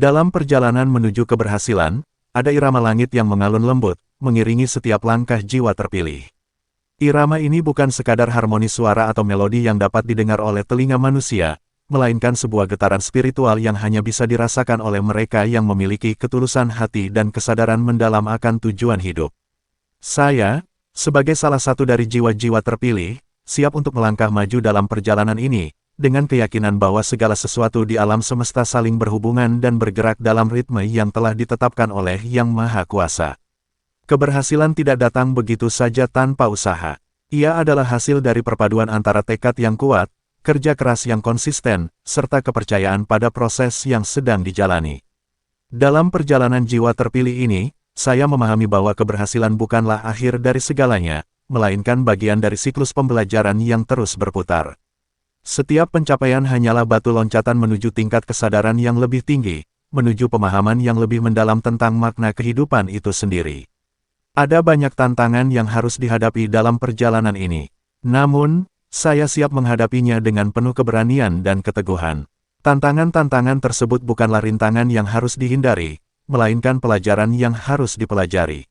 Dalam perjalanan menuju keberhasilan, ada irama langit yang mengalun lembut, mengiringi setiap langkah jiwa terpilih. Irama ini bukan sekadar harmoni suara atau melodi yang dapat didengar oleh telinga manusia, melainkan sebuah getaran spiritual yang hanya bisa dirasakan oleh mereka yang memiliki ketulusan hati dan kesadaran mendalam akan tujuan hidup. Saya, sebagai salah satu dari jiwa-jiwa terpilih, siap untuk melangkah maju dalam perjalanan ini, dengan keyakinan bahwa segala sesuatu di alam semesta saling berhubungan dan bergerak dalam ritme yang telah ditetapkan oleh Yang Maha Kuasa. Keberhasilan tidak datang begitu saja tanpa usaha. Ia adalah hasil dari perpaduan antara tekad yang kuat, kerja keras yang konsisten, serta kepercayaan pada proses yang sedang dijalani. Dalam perjalanan jiwa terpilih ini, saya memahami bahwa keberhasilan bukanlah akhir dari segalanya, melainkan bagian dari siklus pembelajaran yang terus berputar. Setiap pencapaian hanyalah batu loncatan menuju tingkat kesadaran yang lebih tinggi, menuju pemahaman yang lebih mendalam tentang makna kehidupan itu sendiri. Ada banyak tantangan yang harus dihadapi dalam perjalanan ini. Namun, saya siap menghadapinya dengan penuh keberanian dan keteguhan. Tantangan-tantangan tersebut bukanlah rintangan yang harus dihindari, melainkan pelajaran yang harus dipelajari.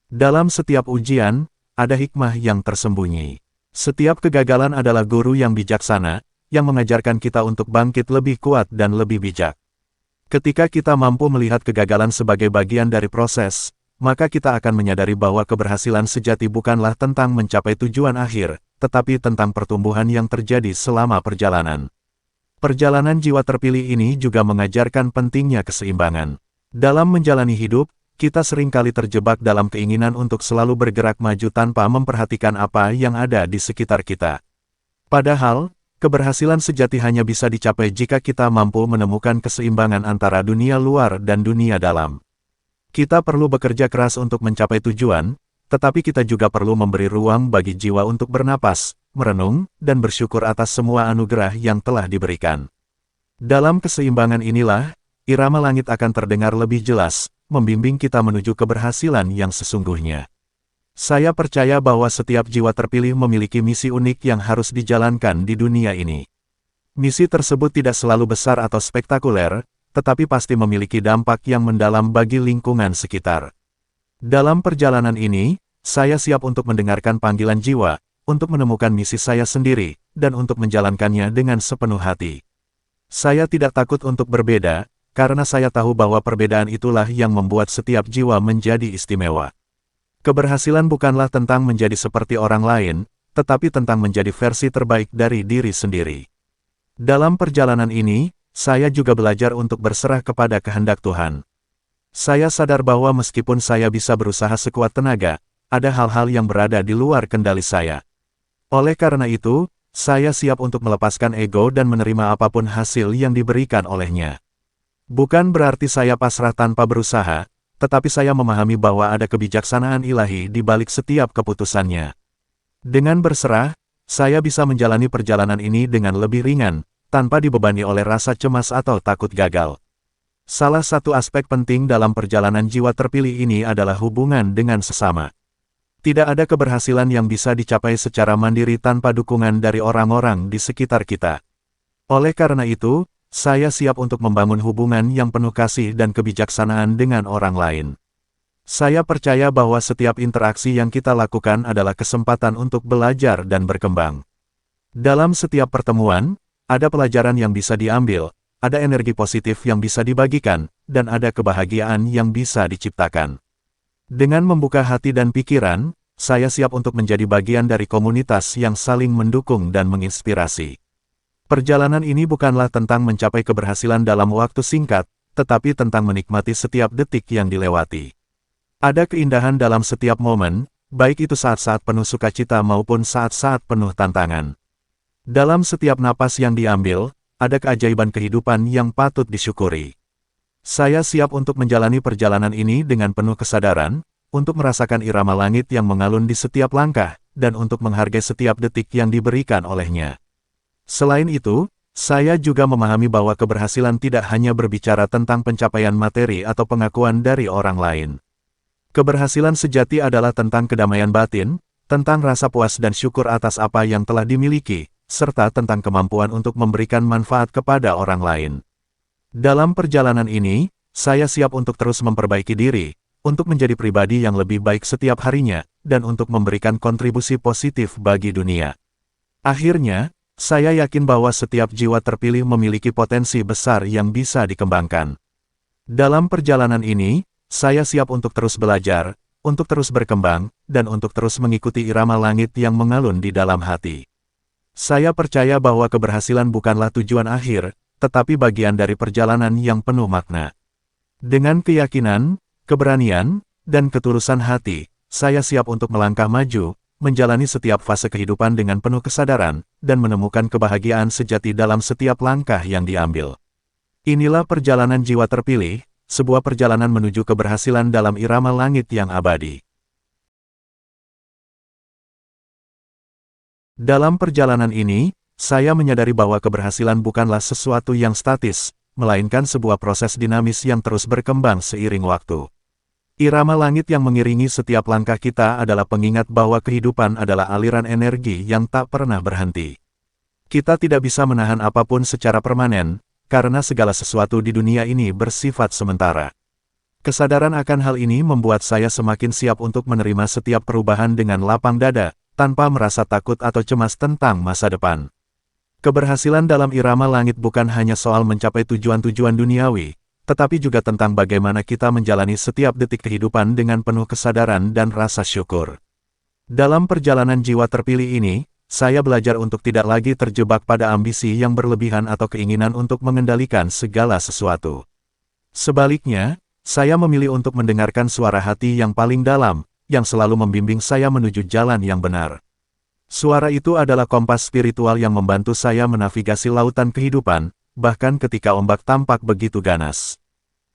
Dalam setiap ujian, ada hikmah yang tersembunyi. Setiap kegagalan adalah guru yang bijaksana, yang mengajarkan kita untuk bangkit lebih kuat dan lebih bijak. Ketika kita mampu melihat kegagalan sebagai bagian dari proses, maka kita akan menyadari bahwa keberhasilan sejati bukanlah tentang mencapai tujuan akhir, tetapi tentang pertumbuhan yang terjadi selama perjalanan. Perjalanan jiwa terpilih ini juga mengajarkan pentingnya keseimbangan. Dalam menjalani hidup, kita seringkali terjebak dalam keinginan untuk selalu bergerak maju tanpa memperhatikan apa yang ada di sekitar kita. Padahal, keberhasilan sejati hanya bisa dicapai jika kita mampu menemukan keseimbangan antara dunia luar dan dunia dalam. Kita perlu bekerja keras untuk mencapai tujuan, tetapi kita juga perlu memberi ruang bagi jiwa untuk bernapas, merenung, dan bersyukur atas semua anugerah yang telah diberikan. Dalam keseimbangan inilah, irama langit akan terdengar lebih jelas, membimbing kita menuju keberhasilan yang sesungguhnya. Saya percaya bahwa setiap jiwa terpilih memiliki misi unik yang harus dijalankan di dunia ini. Misi tersebut tidak selalu besar atau spektakuler, tetapi pasti memiliki dampak yang mendalam bagi lingkungan sekitar. Dalam perjalanan ini, saya siap untuk mendengarkan panggilan jiwa, untuk menemukan misi saya sendiri, dan untuk menjalankannya dengan sepenuh hati. Saya tidak takut untuk berbeda, karena saya tahu bahwa perbedaan itulah yang membuat setiap jiwa menjadi istimewa. Keberhasilan bukanlah tentang menjadi seperti orang lain, tetapi tentang menjadi versi terbaik dari diri sendiri. Dalam perjalanan ini, saya juga belajar untuk berserah kepada kehendak Tuhan. Saya sadar bahwa meskipun saya bisa berusaha sekuat tenaga, ada hal-hal yang berada di luar kendali saya. Oleh karena itu, saya siap untuk melepaskan ego dan menerima apapun hasil yang diberikan olehnya. Bukan berarti saya pasrah tanpa berusaha, tetapi saya memahami bahwa ada kebijaksanaan ilahi di balik setiap keputusannya. Dengan berserah, saya bisa menjalani perjalanan ini dengan lebih ringan, tanpa dibebani oleh rasa cemas atau takut gagal. Salah satu aspek penting dalam perjalanan jiwa terpilih ini adalah hubungan dengan sesama. Tidak ada keberhasilan yang bisa dicapai secara mandiri tanpa dukungan dari orang-orang di sekitar kita. Oleh karena itu, saya siap untuk membangun hubungan yang penuh kasih dan kebijaksanaan dengan orang lain. Saya percaya bahwa setiap interaksi yang kita lakukan adalah kesempatan untuk belajar dan berkembang. Dalam setiap pertemuan, ada pelajaran yang bisa diambil, ada energi positif yang bisa dibagikan, dan ada kebahagiaan yang bisa diciptakan. Dengan membuka hati dan pikiran, saya siap untuk menjadi bagian dari komunitas yang saling mendukung dan menginspirasi. Perjalanan ini bukanlah tentang mencapai keberhasilan dalam waktu singkat, tetapi tentang menikmati setiap detik yang dilewati. Ada keindahan dalam setiap momen, baik itu saat-saat penuh sukacita maupun saat-saat penuh tantangan. Dalam setiap napas yang diambil, ada keajaiban kehidupan yang patut disyukuri. Saya siap untuk menjalani perjalanan ini dengan penuh kesadaran, untuk merasakan irama langit yang mengalun di setiap langkah, dan untuk menghargai setiap detik yang diberikan olehnya. Selain itu, saya juga memahami bahwa keberhasilan tidak hanya berbicara tentang pencapaian materi atau pengakuan dari orang lain. Keberhasilan sejati adalah tentang kedamaian batin, tentang rasa puas dan syukur atas apa yang telah dimiliki, serta tentang kemampuan untuk memberikan manfaat kepada orang lain. Dalam perjalanan ini, saya siap untuk terus memperbaiki diri, untuk menjadi pribadi yang lebih baik setiap harinya, dan untuk memberikan kontribusi positif bagi dunia. Akhirnya, saya yakin bahwa setiap jiwa terpilih memiliki potensi besar yang bisa dikembangkan. Dalam perjalanan ini, saya siap untuk terus belajar, untuk terus berkembang, dan untuk terus mengikuti irama langit yang mengalun di dalam hati. Saya percaya bahwa keberhasilan bukanlah tujuan akhir, tetapi bagian dari perjalanan yang penuh makna. Dengan keyakinan, keberanian, dan ketulusan hati, saya siap untuk melangkah maju, menjalani setiap fase kehidupan dengan penuh kesadaran, dan menemukan kebahagiaan sejati dalam setiap langkah yang diambil. Inilah perjalanan jiwa terpilih, sebuah perjalanan menuju keberhasilan dalam irama langit yang abadi. Dalam perjalanan ini, saya menyadari bahwa keberhasilan bukanlah sesuatu yang statis, melainkan sebuah proses dinamis yang terus berkembang seiring waktu. Irama langit yang mengiringi setiap langkah kita adalah pengingat bahwa kehidupan adalah aliran energi yang tak pernah berhenti. Kita tidak bisa menahan apapun secara permanen, karena segala sesuatu di dunia ini bersifat sementara. Kesadaran akan hal ini membuat saya semakin siap untuk menerima setiap perubahan dengan lapang dada, tanpa merasa takut atau cemas tentang masa depan. Keberhasilan dalam irama langit bukan hanya soal mencapai tujuan-tujuan duniawi, tetapi juga tentang bagaimana kita menjalani setiap detik kehidupan dengan penuh kesadaran dan rasa syukur. Dalam perjalanan jiwa terpilih ini, saya belajar untuk tidak lagi terjebak pada ambisi yang berlebihan atau keinginan untuk mengendalikan segala sesuatu. Sebaliknya, saya memilih untuk mendengarkan suara hati yang paling dalam, yang selalu membimbing saya menuju jalan yang benar. Suara itu adalah kompas spiritual yang membantu saya menavigasi lautan kehidupan, bahkan ketika ombak tampak begitu ganas.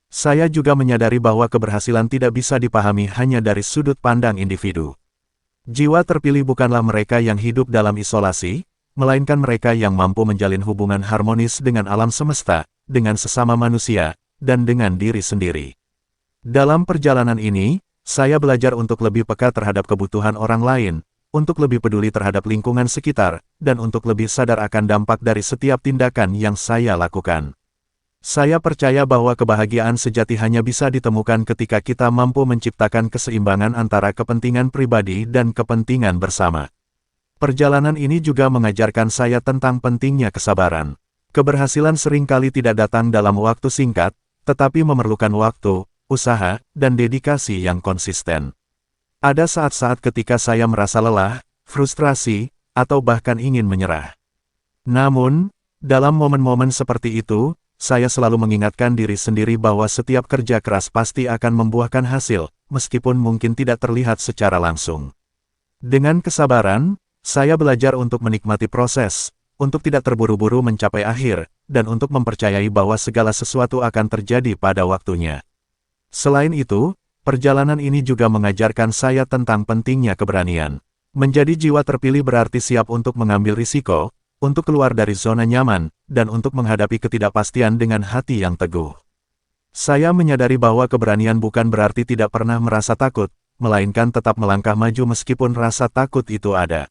Saya juga menyadari bahwa keberhasilan tidak bisa dipahami hanya dari sudut pandang individu. Jiwa terpilih bukanlah mereka yang hidup dalam isolasi, melainkan mereka yang mampu menjalin hubungan harmonis dengan alam semesta, dengan sesama manusia, dan dengan diri sendiri. Dalam perjalanan ini, saya belajar untuk lebih peka terhadap kebutuhan orang lain, untuk lebih peduli terhadap lingkungan sekitar, dan untuk lebih sadar akan dampak dari setiap tindakan yang saya lakukan. Saya percaya bahwa kebahagiaan sejati hanya bisa ditemukan ketika kita mampu menciptakan keseimbangan antara kepentingan pribadi dan kepentingan bersama. Perjalanan ini juga mengajarkan saya tentang pentingnya kesabaran. Keberhasilan seringkali tidak datang dalam waktu singkat, tetapi memerlukan waktu, usaha, dan dedikasi yang konsisten. Ada saat-saat ketika saya merasa lelah, frustrasi, atau bahkan ingin menyerah. Namun, dalam momen-momen seperti itu, saya selalu mengingatkan diri sendiri bahwa setiap kerja keras pasti akan membuahkan hasil, meskipun mungkin tidak terlihat secara langsung. Dengan kesabaran, saya belajar untuk menikmati proses, untuk tidak terburu-buru mencapai akhir, dan untuk mempercayai bahwa segala sesuatu akan terjadi pada waktunya. Selain itu, perjalanan ini juga mengajarkan saya tentang pentingnya keberanian. Menjadi jiwa terpilih berarti siap untuk mengambil risiko, untuk keluar dari zona nyaman, dan untuk menghadapi ketidakpastian dengan hati yang teguh. Saya menyadari bahwa keberanian bukan berarti tidak pernah merasa takut, melainkan tetap melangkah maju meskipun rasa takut itu ada.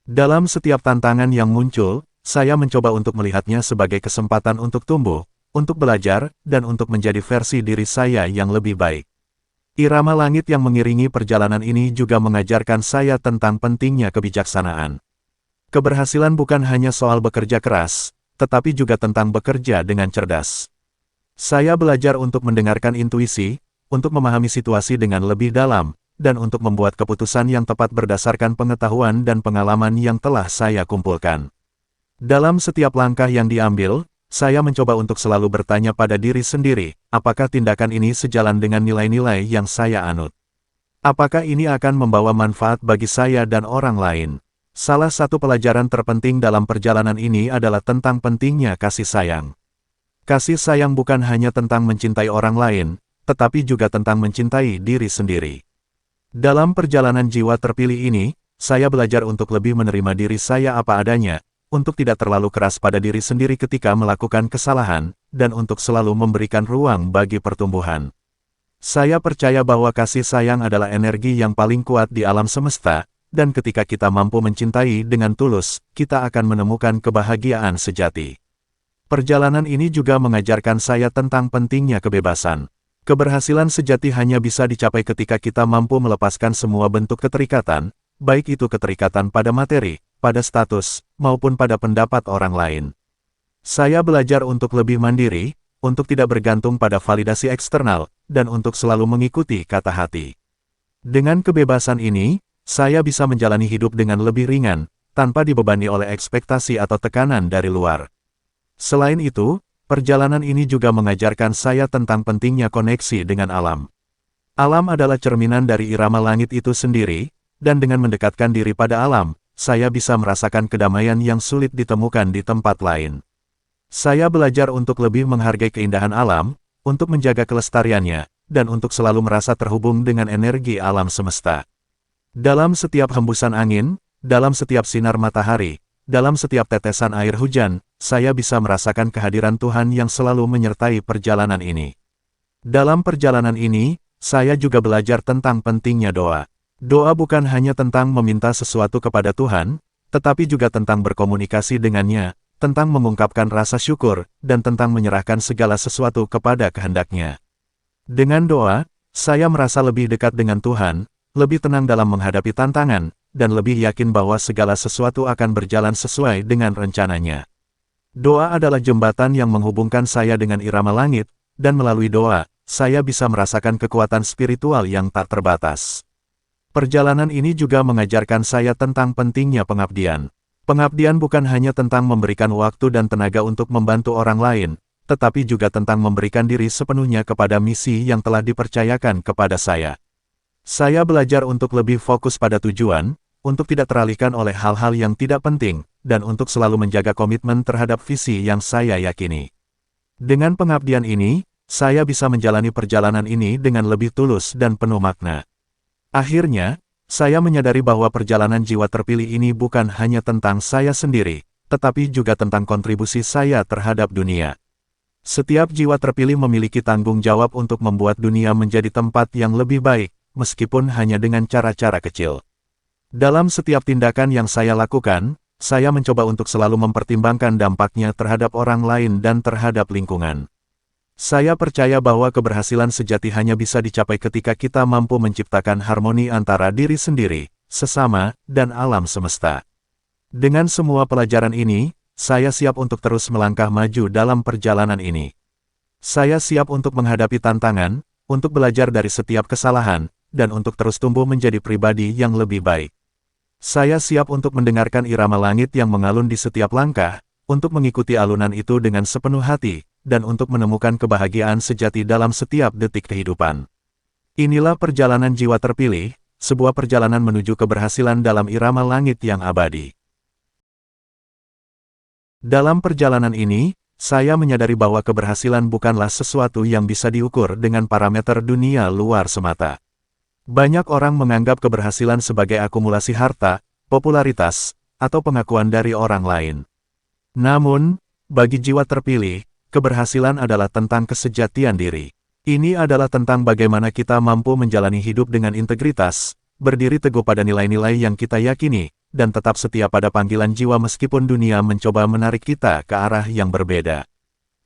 Dalam setiap tantangan yang muncul, saya mencoba untuk melihatnya sebagai kesempatan untuk tumbuh, untuk belajar, dan untuk menjadi versi diri saya yang lebih baik. Irama langit yang mengiringi perjalanan ini juga mengajarkan saya tentang pentingnya kebijaksanaan. Keberhasilan bukan hanya soal bekerja keras, tetapi juga tentang bekerja dengan cerdas. Saya belajar untuk mendengarkan intuisi, untuk memahami situasi dengan lebih dalam, dan untuk membuat keputusan yang tepat berdasarkan pengetahuan dan pengalaman yang telah saya kumpulkan. Dalam setiap langkah yang diambil, saya mencoba untuk selalu bertanya pada diri sendiri, apakah tindakan ini sejalan dengan nilai-nilai yang saya anut? Apakah ini akan membawa manfaat bagi saya dan orang lain? Salah satu pelajaran terpenting dalam perjalanan ini adalah tentang pentingnya kasih sayang. Kasih sayang bukan hanya tentang mencintai orang lain, tetapi juga tentang mencintai diri sendiri. Dalam perjalanan jiwa terpilih ini, saya belajar untuk lebih menerima diri saya apa adanya, untuk tidak terlalu keras pada diri sendiri ketika melakukan kesalahan, dan untuk selalu memberikan ruang bagi pertumbuhan. Saya percaya bahwa kasih sayang adalah energi yang paling kuat di alam semesta, dan ketika kita mampu mencintai dengan tulus, kita akan menemukan kebahagiaan sejati. Perjalanan ini juga mengajarkan saya tentang pentingnya kebebasan. Keberhasilan sejati hanya bisa dicapai ketika kita mampu melepaskan semua bentuk keterikatan, baik itu keterikatan pada materi, pada status, maupun pada pendapat orang lain. Saya belajar untuk lebih mandiri, untuk tidak bergantung pada validasi eksternal, dan untuk selalu mengikuti kata hati. Dengan kebebasan ini, saya bisa menjalani hidup dengan lebih ringan, tanpa dibebani oleh ekspektasi atau tekanan dari luar. Selain itu, perjalanan ini juga mengajarkan saya tentang pentingnya koneksi dengan alam. Alam adalah cerminan dari irama langit itu sendiri, dan dengan mendekatkan diri pada alam, saya bisa merasakan kedamaian yang sulit ditemukan di tempat lain. Saya belajar untuk lebih menghargai keindahan alam, untuk menjaga kelestariannya, dan untuk selalu merasa terhubung dengan energi alam semesta. Dalam setiap hembusan angin, dalam setiap sinar matahari, dalam setiap tetesan air hujan, saya bisa merasakan kehadiran Tuhan yang selalu menyertai perjalanan ini. Dalam perjalanan ini, saya juga belajar tentang pentingnya doa. Doa bukan hanya tentang meminta sesuatu kepada Tuhan, tetapi juga tentang berkomunikasi dengannya, tentang mengungkapkan rasa syukur, dan tentang menyerahkan segala sesuatu kepada kehendak-Nya. Dengan doa, saya merasa lebih dekat dengan Tuhan, lebih tenang dalam menghadapi tantangan, dan lebih yakin bahwa segala sesuatu akan berjalan sesuai dengan rencananya. Doa adalah jembatan yang menghubungkan saya dengan irama langit, dan melalui doa, saya bisa merasakan kekuatan spiritual yang tak terbatas. Perjalanan ini juga mengajarkan saya tentang pentingnya pengabdian. Pengabdian bukan hanya tentang memberikan waktu dan tenaga untuk membantu orang lain, tetapi juga tentang memberikan diri sepenuhnya kepada misi yang telah dipercayakan kepada saya. Saya belajar untuk lebih fokus pada tujuan, untuk tidak teralihkan oleh hal-hal yang tidak penting, dan untuk selalu menjaga komitmen terhadap visi yang saya yakini. Dengan pengabdian ini, saya bisa menjalani perjalanan ini dengan lebih tulus dan penuh makna. Akhirnya, saya menyadari bahwa perjalanan jiwa terpilih ini bukan hanya tentang saya sendiri, tetapi juga tentang kontribusi saya terhadap dunia. Setiap jiwa terpilih memiliki tanggung jawab untuk membuat dunia menjadi tempat yang lebih baik, meskipun hanya dengan cara-cara kecil. Dalam setiap tindakan yang saya lakukan, saya mencoba untuk selalu mempertimbangkan dampaknya terhadap orang lain dan terhadap lingkungan. Saya percaya bahwa keberhasilan sejati hanya bisa dicapai ketika kita mampu menciptakan harmoni antara diri sendiri, sesama, dan alam semesta. Dengan semua pelajaran ini, saya siap untuk terus melangkah maju dalam perjalanan ini. Saya siap untuk menghadapi tantangan, untuk belajar dari setiap kesalahan, dan untuk terus tumbuh menjadi pribadi yang lebih baik. Saya siap untuk mendengarkan irama langit yang mengalun di setiap langkah, untuk mengikuti alunan itu dengan sepenuh hati, dan untuk menemukan kebahagiaan sejati dalam setiap detik kehidupan. Inilah perjalanan jiwa terpilih, sebuah perjalanan menuju keberhasilan dalam irama langit yang abadi. Dalam perjalanan ini, saya menyadari bahwa keberhasilan bukanlah sesuatu yang bisa diukur dengan parameter dunia luar semata. Banyak orang menganggap keberhasilan sebagai akumulasi harta, popularitas, atau pengakuan dari orang lain. Namun, bagi jiwa terpilih, keberhasilan adalah tentang kesejatian diri. Ini adalah tentang bagaimana kita mampu menjalani hidup dengan integritas, berdiri teguh pada nilai-nilai yang kita yakini, dan tetap setia pada panggilan jiwa meskipun dunia mencoba menarik kita ke arah yang berbeda.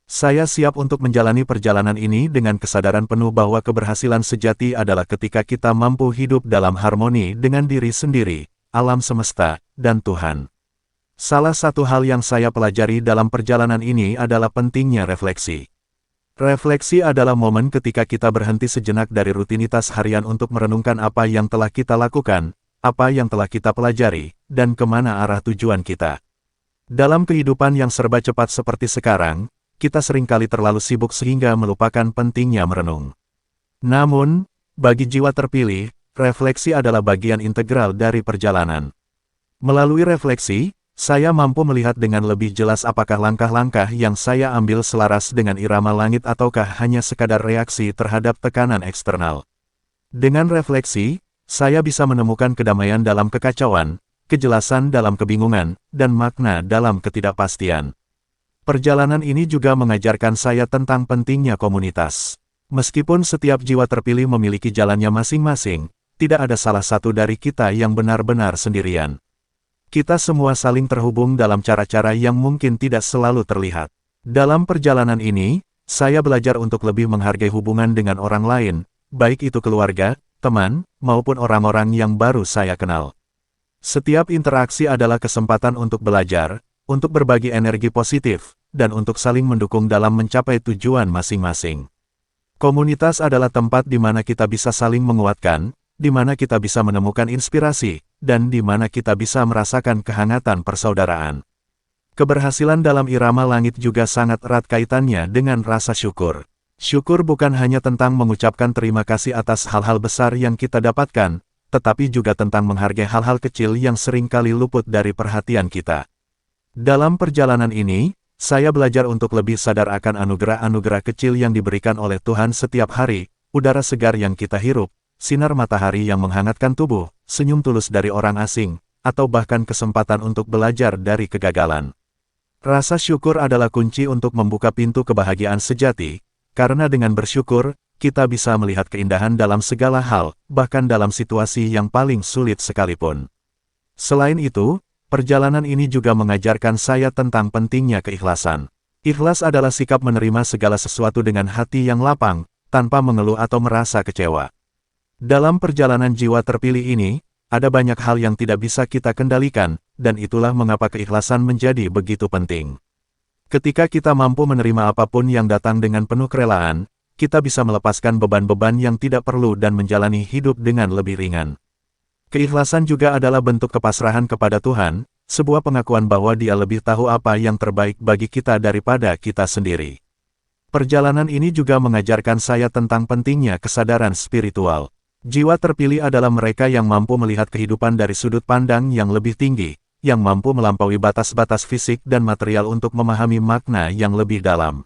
Saya siap untuk menjalani perjalanan ini dengan kesadaran penuh bahwa keberhasilan sejati adalah ketika kita mampu hidup dalam harmoni dengan diri sendiri, alam semesta, dan Tuhan. Salah satu hal yang saya pelajari dalam perjalanan ini adalah pentingnya refleksi. Refleksi adalah momen ketika kita berhenti sejenak dari rutinitas harian untuk merenungkan apa yang telah kita lakukan, apa yang telah kita pelajari, dan kemana arah tujuan kita. Dalam kehidupan yang serba cepat seperti sekarang, kita seringkali terlalu sibuk sehingga melupakan pentingnya merenung. Namun, bagi jiwa terpilih, refleksi adalah bagian integral dari perjalanan. Melalui refleksi, saya mampu melihat dengan lebih jelas apakah langkah-langkah yang saya ambil selaras dengan irama langit ataukah hanya sekadar reaksi terhadap tekanan eksternal. Dengan refleksi, saya bisa menemukan kedamaian dalam kekacauan, kejelasan dalam kebingungan, dan makna dalam ketidakpastian. Perjalanan ini juga mengajarkan saya tentang pentingnya komunitas. Meskipun setiap jiwa terpilih memiliki jalannya masing-masing, tidak ada salah satu dari kita yang benar-benar sendirian. Kita semua saling terhubung dalam cara-cara yang mungkin tidak selalu terlihat. Dalam perjalanan ini, saya belajar untuk lebih menghargai hubungan dengan orang lain, baik itu keluarga, teman, maupun orang-orang yang baru saya kenal. Setiap interaksi adalah kesempatan untuk belajar, untuk berbagi energi positif, dan untuk saling mendukung dalam mencapai tujuan masing-masing. Komunitas adalah tempat di mana kita bisa saling menguatkan, di mana kita bisa menemukan inspirasi, dan di mana kita bisa merasakan kehangatan persaudaraan. Keberhasilan dalam irama langit juga sangat erat kaitannya dengan rasa syukur. Syukur bukan hanya tentang mengucapkan terima kasih atas hal-hal besar yang kita dapatkan, tetapi juga tentang menghargai hal-hal kecil yang seringkali luput dari perhatian kita. Dalam perjalanan ini, saya belajar untuk lebih sadar akan anugerah-anugerah kecil yang diberikan oleh Tuhan setiap hari, udara segar yang kita hirup, sinar matahari yang menghangatkan tubuh, senyum tulus dari orang asing, atau bahkan kesempatan untuk belajar dari kegagalan. Rasa syukur adalah kunci untuk membuka pintu kebahagiaan sejati, karena dengan bersyukur, kita bisa melihat keindahan dalam segala hal, bahkan dalam situasi yang paling sulit sekalipun. Selain itu, perjalanan ini juga mengajarkan saya tentang pentingnya keikhlasan. Ikhlas adalah sikap menerima segala sesuatu dengan hati yang lapang, tanpa mengeluh atau merasa kecewa. Dalam perjalanan jiwa terpilih ini, ada banyak hal yang tidak bisa kita kendalikan, dan itulah mengapa keikhlasan menjadi begitu penting. Ketika kita mampu menerima apapun yang datang dengan penuh kerelaan, kita bisa melepaskan beban-beban yang tidak perlu dan menjalani hidup dengan lebih ringan. Keikhlasan juga adalah bentuk kepasrahan kepada Tuhan, sebuah pengakuan bahwa Dia lebih tahu apa yang terbaik bagi kita daripada kita sendiri. Perjalanan ini juga mengajarkan saya tentang pentingnya kesadaran spiritual. Jiwa terpilih adalah mereka yang mampu melihat kehidupan dari sudut pandang yang lebih tinggi, yang mampu melampaui batas-batas fisik dan material untuk memahami makna yang lebih dalam.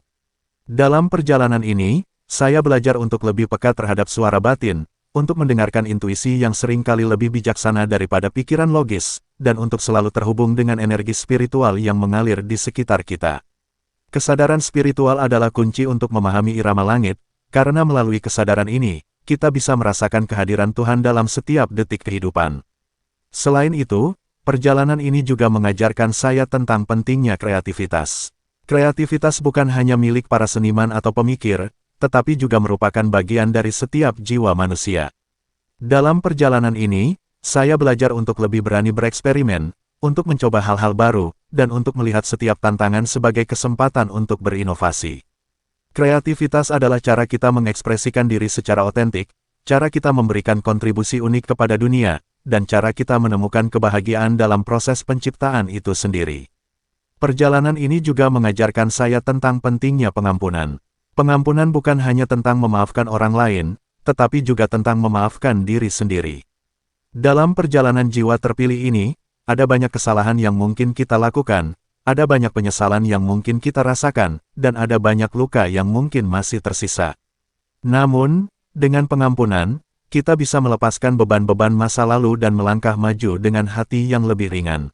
Dalam perjalanan ini, saya belajar untuk lebih peka terhadap suara batin, untuk mendengarkan intuisi yang seringkali lebih bijaksana daripada pikiran logis, dan untuk selalu terhubung dengan energi spiritual yang mengalir di sekitar kita. Kesadaran spiritual adalah kunci untuk memahami irama langit, karena melalui kesadaran ini, kita bisa merasakan kehadiran Tuhan dalam setiap detik kehidupan. Selain itu, perjalanan ini juga mengajarkan saya tentang pentingnya kreativitas. Kreativitas bukan hanya milik para seniman atau pemikir, tetapi juga merupakan bagian dari setiap jiwa manusia. Dalam perjalanan ini, saya belajar untuk lebih berani bereksperimen, untuk mencoba hal-hal baru, dan untuk melihat setiap tantangan sebagai kesempatan untuk berinovasi. Kreativitas adalah cara kita mengekspresikan diri secara otentik, cara kita memberikan kontribusi unik kepada dunia, dan cara kita menemukan kebahagiaan dalam proses penciptaan itu sendiri. Perjalanan ini juga mengajarkan saya tentang pentingnya pengampunan. Pengampunan bukan hanya tentang memaafkan orang lain, tetapi juga tentang memaafkan diri sendiri. Dalam perjalanan jiwa terpilih ini, ada banyak kesalahan yang mungkin kita lakukan, ada banyak penyesalan yang mungkin kita rasakan, dan ada banyak luka yang mungkin masih tersisa. Namun, dengan pengampunan, kita bisa melepaskan beban-beban masa lalu dan melangkah maju dengan hati yang lebih ringan.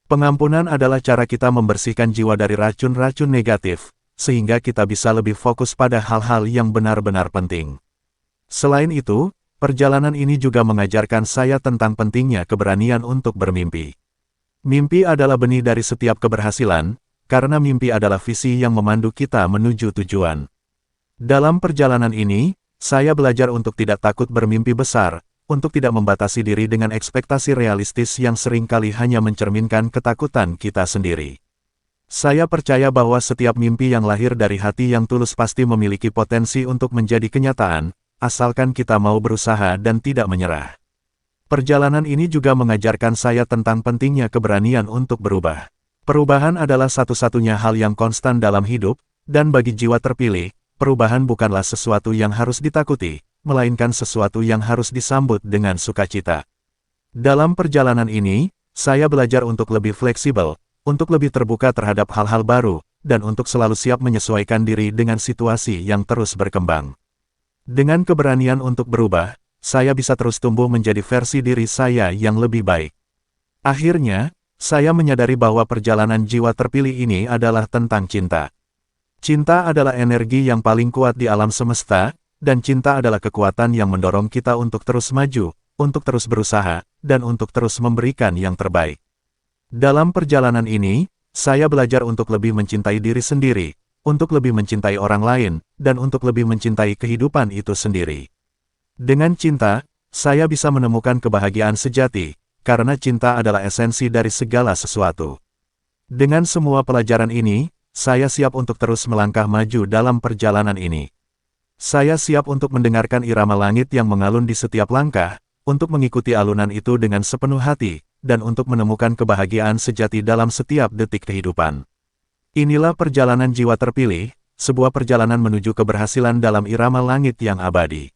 Pengampunan adalah cara kita membersihkan jiwa dari racun-racun negatif, sehingga kita bisa lebih fokus pada hal-hal yang benar-benar penting. Selain itu, perjalanan ini juga mengajarkan saya tentang pentingnya keberanian untuk bermimpi. Mimpi adalah benih dari setiap keberhasilan, karena mimpi adalah visi yang memandu kita menuju tujuan. Dalam perjalanan ini, saya belajar untuk tidak takut bermimpi besar, untuk tidak membatasi diri dengan ekspektasi realistis yang seringkali hanya mencerminkan ketakutan kita sendiri. Saya percaya bahwa setiap mimpi yang lahir dari hati yang tulus pasti memiliki potensi untuk menjadi kenyataan, asalkan kita mau berusaha dan tidak menyerah. Perjalanan ini juga mengajarkan saya tentang pentingnya keberanian untuk berubah. Perubahan adalah satu-satunya hal yang konstan dalam hidup, dan bagi jiwa terpilih, perubahan bukanlah sesuatu yang harus ditakuti, melainkan sesuatu yang harus disambut dengan sukacita. Dalam perjalanan ini, saya belajar untuk lebih fleksibel, untuk lebih terbuka terhadap hal-hal baru, dan untuk selalu siap menyesuaikan diri dengan situasi yang terus berkembang. Dengan keberanian untuk berubah, saya bisa terus tumbuh menjadi versi diri saya yang lebih baik. Akhirnya, saya menyadari bahwa perjalanan jiwa terpilih ini adalah tentang cinta. Cinta adalah energi yang paling kuat di alam semesta, dan cinta adalah kekuatan yang mendorong kita untuk terus maju, untuk terus berusaha, dan untuk terus memberikan yang terbaik. Dalam perjalanan ini, Saya belajar untuk lebih mencintai diri sendiri, untuk lebih mencintai orang lain, dan untuk lebih mencintai kehidupan itu sendiri. Dengan cinta, saya bisa menemukan kebahagiaan sejati, karena cinta adalah esensi dari segala sesuatu. Dengan semua pelajaran ini, saya siap untuk terus melangkah maju dalam perjalanan ini. Saya siap untuk mendengarkan irama langit yang mengalun di setiap langkah, untuk mengikuti alunan itu dengan sepenuh hati, dan untuk menemukan kebahagiaan sejati dalam setiap detik kehidupan. Inilah perjalanan jiwa terpilih, sebuah perjalanan menuju keberhasilan dalam irama langit yang abadi.